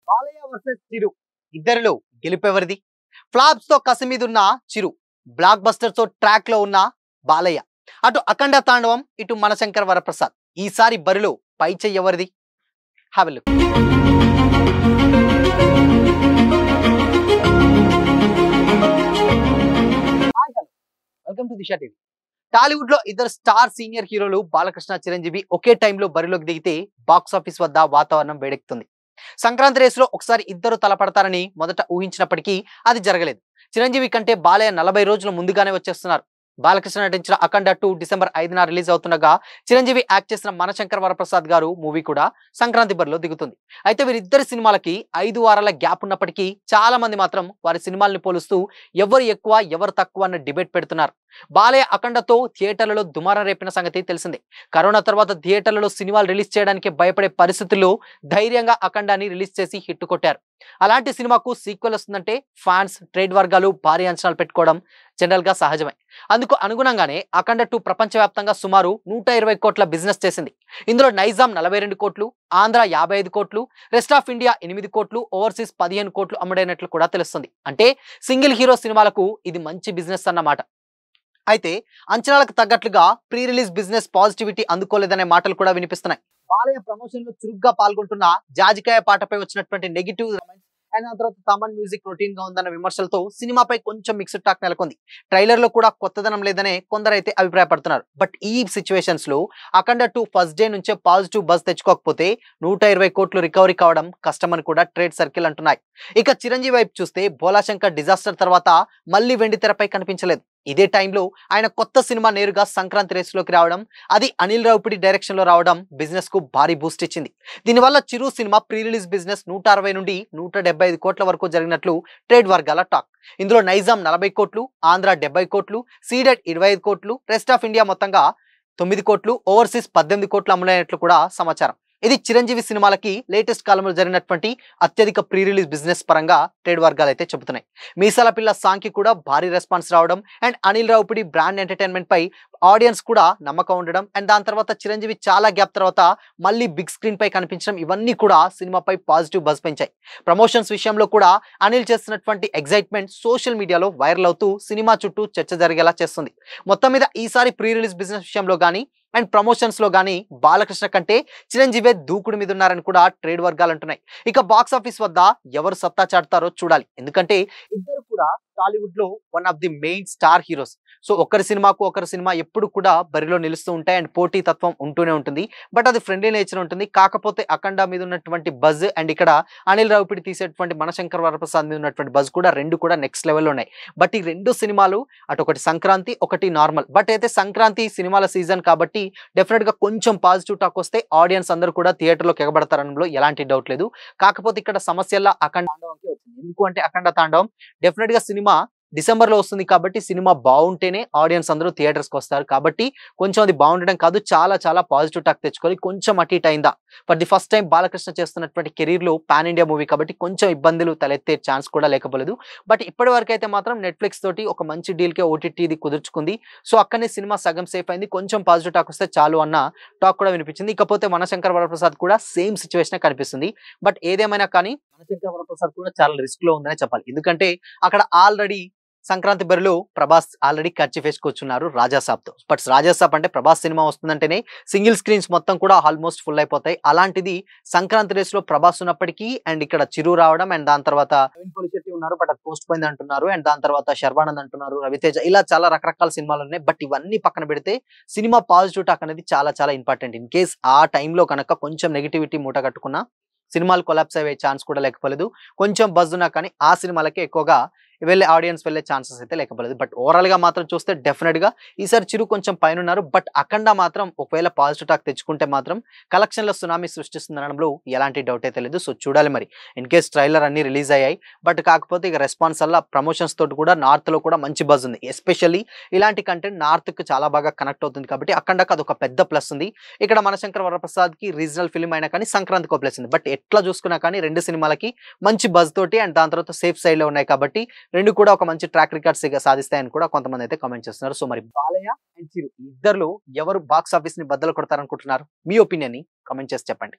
Balayya versus చిరు ఇద్దరిలో గెలుపెవరిది? Flops తో కసి మీదున్న చిరు, బ్లాక్ బస్టర్ తో ట్రాక్ లో ఉన్న బాలయ్య. అటు అఖండ తాండవం, ఇటు మనశంకర్ వరప్రసాద్. ఈసారి బరిలో పై చెయ్యి ఎవరిది? Have a look. Welcome to Disha TV. Tollywood లో ఇద్దరు స్టార్ సీనియర్ హీరోలు బాలకృష్ణ, చిరంజీవి ఒకే టైంలో బరిలోకి దిగితే బాక్స్ ఆఫీస్ వద్ద వాతావరణం వేడెక్కుతుంది. సంక్రాంతి రేసులో ఒకసారి ఇద్దరు తలపడతారని మొదట ఊహించినప్పటికీ అది జరగలేదు. చిరంజీవి కంటే బాలయ్య 40 రోజుల ముందుగానే వచ్చేస్తున్నారు. బాలకృష్ణ నటించిన అఖండ 2 డిసెంబర్ 5న రిలీజ్ అవుతుండగా, చిరంజీవి యాక్ట్ చేసిన మనశంకర్ వరప్రసాద్ గారు మూవీ కూడా సంక్రాంతి బరిలో దిగుతుంది. అయితే వీరిద్దరి సినిమాలకి 5 వారాల గ్యాప్ ఉన్నప్పటికీ చాలా మంది మాత్రం వారి సినిమాల్ని పోలుస్తూ ఎవరు ఎక్కువ ఎవరు తక్కువ అన్న డిబేట్ పెడుతున్నారు. బాలయ్య అఖండతో థియేటర్లలో దుమారం రేపిన సంగతి తెలిసిందే. కరోనా తర్వాత థియేటర్లలో సినిమాలు రిలీజ్ చేయడానికి భయపడే పరిస్థితుల్లో ధైర్యంగా అఖండాని రిలీజ్ చేసి హిట్ కొట్టారు. అలాంటి సినిమాకు సీక్వెల్ వస్తుందంటే ఫ్యాన్స్, ట్రేడ్ వర్గాలు భారీ అంచనాలు పెట్టుకోవడం జనరల్ గా సహజమే. అందుకు అనుగుణంగానే అఖండ 2 ప్రపంచవ్యాప్తంగా సుమారు 120 కోట్ల బిజినెస్ చేసింది. ఇందులో నైజాం 42 కోట్లు, ఆంధ్ర 55 కోట్లు, రెస్ట్ ఆఫ్ ఇండియా 8 కోట్లు, ఓవర్సీస్ 15 కోట్లు అమ్ముడైనట్లు కూడా తెలుస్తుంది. అంటే సింగిల్ హీరో సినిమాలకు ఇది మంచి బిజినెస్ అన్నమాట. అయితే అంచనాలకు తగ్గట్లుగా ప్రీ రిలీజ్ బిజినెస్ పాజిటివిటీ అందుకోలేదనే మాటలు కూడా వినిపిస్తున్నాయి. బాలయ్య ప్రమోషన్ లో చురుగ్గా పాల్గొంటున్న జాజికాయ పాటపై వచ్చినటువంటి నెగిటివ్ అండ్ ఆ తర్వాత తమన్ మ్యూజిక్ రొటీన్ గా ఉందన్న విమర్శలతో సినిమాపై కొంచెం మిక్స్డ్ టాక్ నెలకొంది. ట్రైలర్ లో కూడా కొత్తదనం లేదనే కొందరైతే అభిప్రాయపడుతున్నారు. బట్ ఈ సిచ్యువేషన్స్ లో అఖండ 2 ఫస్ట్ డే నుంచే పాజిటివ్ బజ్ తెచ్చుకోకపోతే 120 కోట్లు రికవరీ కావడం కష్టమని కూడా ట్రేడ్ సర్కిల్ అంటున్నాయి. ఇక చిరంజీవి వైపు చూస్తే బోలాశంకర్ డిజాస్టర్ తర్వాత మళ్ళీ వెండి తెరపై కనిపించలేదు. ఇదే టైంలో ఆయన కొత్త సినిమా నేరుగా సంక్రాంతి రేసులోకి రావడం, అది అనిల్ రావిపూడి డైరెక్షన్ లో రావడం బిజినెస్ కు భారీ బూస్ట్ ఇచ్చింది. దీనివల్ల చిరు సినిమా ప్రీ రిలీజ్ బిజినెస్ 160 నుండి 175 కోట్ల వరకు జరిగినట్లు ట్రేడ్ వర్గాల టాక్. ఇందులో నైజాం 40 కోట్లు, ఆంధ్ర 70 కోట్లు, సీడెడ్ 25 కోట్లు, రెస్ట్ ఆఫ్ ఇండియా మొత్తంగా 9 కోట్లు, ఓవర్సీస్ 18 కోట్లు అమ్ముడైనట్లు కూడా సమాచారం. ఇది చిరంజీవి సినిమాలకి లేటెస్ట్ కాలంలో జరిగినటువంటి అత్యధిక ప్రీ రిలీజ్ బిజినెస్ పరంగా ట్రేడ్ వర్గాలు అయితే చెబుతున్నాయి. మీసాల పిల్ల సాంగ్కి కూడా భారీ రెస్పాన్స్ రావడం and Anil Ravipudi brand entertainment పై ఆడియన్స్ కూడా నమ్మకం ఉండడం అండ్ దాని తర్వాత చిరంజీవి చాలా గ్యాప్ తర్వాత మళ్ళీ బిగ్ స్క్రీన్ పై కనిపించడం ఇవన్నీ కూడా సినిమాపై పాజిటివ్ బజ్ పెంచాయి. ప్రమోషన్స్ విషయంలో కూడా అనిల్ చేస్తున్నటువంటి ఎగ్జైట్మెంట్ సోషల్ మీడియాలో వైరల్ అవుతూ సినిమా చుట్టూ చర్చ జరిగేలా చేస్తుంది. మొత్తం మీద ఈసారి ప్రీ రిలీజ్ బిజినెస్ విషయంలో కానీ అండ్ ప్రమోషన్స్ లో గానీ బాలకృష్ణ కంటే చిరంజీవి దూకుడు మీద ఉన్నారని కూడా ట్రేడ్ వర్గాలు అంటున్నాయి. ఇక బాక్స్ ఆఫీస్ వద్ద ఎవరు సత్తా చాటుతారో చూడాలి. ఎందుకంటే ఇద్దరు కూడా టాలీవుడ్ లో one of the main star heroes. So ఒకరి సినిమాకు ఒకరి సినిమా ఎప్పుడు కూడా బరిలో నిలుస్తూ ఉంటాయి అండ్ పోటీ తత్వం ఉంటూనే ఉంటుంది. బట్ అది ఫ్రెండ్లీ నేచర్ ఉంటుంది. కాకపోతే అఖండ మీద ఉన్నటువంటి బజ్ అండ్ ఇక్కడ అనిల్ రావిపూడి తీసేటువంటి మనశంకర్ వరప్రసాద్ మీద ఉన్నటువంటి బజ్ కూడా రెండు కూడా నెక్స్ట్ లెవెల్లో ఉన్నాయి. బట్ ఈ రెండు సినిమాలు అటు ఒకటి సంక్రాంతి, ఒకటి నార్మల్. బట్ అయితే సంక్రాంతి సినిమాల సీజన్ కాబట్టి డెఫినెట్ గా కొంచెం పాజిటివ్ టాక్ వస్తే ఆడియన్స్ అందరూ కూడా థియేటర్లోకి ఎగబడతారనలో ఎలాంటి డౌట్ లేదు. కాకపోతే ఇక్కడ సమస్యల్లో అఖండ తాండవంకి వచ్చింది. ఎందుకు అంటే అఖండ తాండవం డెఫినెట్ గా సినిమా డిసెంబర్ లో వస్తుంది కాబట్టి సినిమా బాగుంటేనే ఆడియన్స్ అందరూ థియేటర్స్ కి వస్తారు. కాబట్టి కొంచెం అది బాగుండడం కాదు, చాలా చాలా పాజిటివ్ టాక్ తెచ్చుకోవాలి. కొంచెం అటు ఇటు అయిందా for the first time Balakrishna చేస్తున్నటువంటి కెరీర్ లో పాన్ ఇండియా మూవీ కాబట్టి కొంచెం ఇబ్బందులు తలెత్తే ఛాన్స్ కూడా లేకపోలేదు. బట్ ఇప్పటి వరకు అయితే మాత్రం నెట్ఫ్లిక్స్ తోటి ఒక మంచి డీల్ కే ఓటీటీ ఇది కుదుర్చుకుంది. సో అక్కడనే సినిమా సగం సేఫ్ అయింది. కొంచెం పాజిటివ్ టాక్ వస్తే చాలు అన్న టాక్ కూడా వినిపించింది. ఇకపోతే మనశంకర్ వరప్రసాద్ కూడా సేమ్ సిచ్యువేషన్ కనిపిస్తుంది. బట్ ఏదేమైనా కానీ మనశంకర్ వరప్రసాద్ కూడా చాలా రిస్క్ లో ఉందనే చెప్పాలి. ఎందుకంటే అక్కడ ఆల్రెడీ సంక్రాంతి బరిలో ప్రభాస్ ఆల్రెడీ ఖర్చు వేసుకొచ్చున్నారు రాజాసాబ్ తో. బట్ రాజాసాబ్ అంటే ప్రభాస్ సినిమా వస్తుందంటేనే సింగిల్ స్క్రీన్స్ మొత్తం కూడా ఆల్మోస్ట్ ఫుల్ అయిపోతాయి. అలాంటిది సంక్రాంతి రేస్ లో ప్రభాస్ ఉన్నప్పటికీ అండ్ ఇక్కడ చిరు రావడం అండ్ దాని తర్వాత ఉన్నారు బట్ అది పోస్ట్ పోయింది అంటున్నారు అండ్ దాని తర్వాత శర్వానంద్ అంటున్నారు, రవితేజ, ఇలా చాలా రకరకాల సినిమాలు ఉన్నాయి. బట్ ఇవన్నీ పక్కన పెడితే సినిమా పాజిటివ్ టాక్ అనేది చాలా చాలా ఇంపార్టెంట్. ఇన్ కేస్ ఆ టైంలో కనుక కొంచెం నెగిటివిటీ మూట కట్టుకున్నా సినిమాలు కొలాప్స్ అయ్యే ఛాన్స్ కూడా లేకపోలేదు. కొంచెం బజ్ ఉన్నా కానీ ఆ సినిమాలకే ఎక్కువగా వెళ్ళే ఆడియన్స్ వెళ్ళే ఛాన్సెస్ అయితే లేకపోలేదు. బట్ ఓవరాల్ గా మాత్రం చూస్తే డెఫినెట్ గా ఈసారి చిరు కొంచెం పైన ఉన్నారు. బట్ అఖండ మాత్రం ఒకవేళ పాజిటివ్ టాక్ తెచ్చుకుంటే మాత్రం కలెక్షన్ లో సునామీ సృష్టిస్తుందనడంలో ఎలాంటి డౌట్ అయితే లేదు. సో చూడాలి మరి. ఇన్ కేస్ ట్రైలర్ అన్ని రిలీజ్ అయ్యాయి బట్ కాకపోతే ఇక రెస్పాన్స్ వల్ల ప్రమోషన్స్ తోటి కూడా నార్త్ లో కూడా మంచి బజ్ ఉంది. ఎస్పెషల్లీ ఇలాంటి కంటెంట్ నార్త్ కి చాలా బాగా కనెక్ట్ అవుతుంది కాబట్టి అఖండకు అదొక పెద్ద ప్లస్ ఉంది. ఇక్కడ మనశంకర్ వరప్రసాద్ కి రీజనల్ ఫిల్మ్ అయినా కానీ సంక్రాంతికి ప్లస్ ఉంది. బట్ ఎట్లా చూసుకున్నా కానీ రెండు సినిమాలకి మంచి బజ్ తోటి అండ్ దాని తర్వాత సేఫ్ సైడ్ లో ఉన్నాయి కాబట్టి రెండు కూడా ఒక మంచి ట్రాక్ రికార్డ్స్ సాధిస్తాయని కూడా కొంతమంది అయితే కామెంట్ చేస్తున్నారు. సో మరి బాలయ్య అండ్ చిరు ఇద్దరు ఎవరు బాక్స్ ఆఫీస్ ని బద్దలు కొడతారనుకుంటున్నారు? మీ ఒపీనియన్ ని కామెంట్ చేసి చెప్పండి.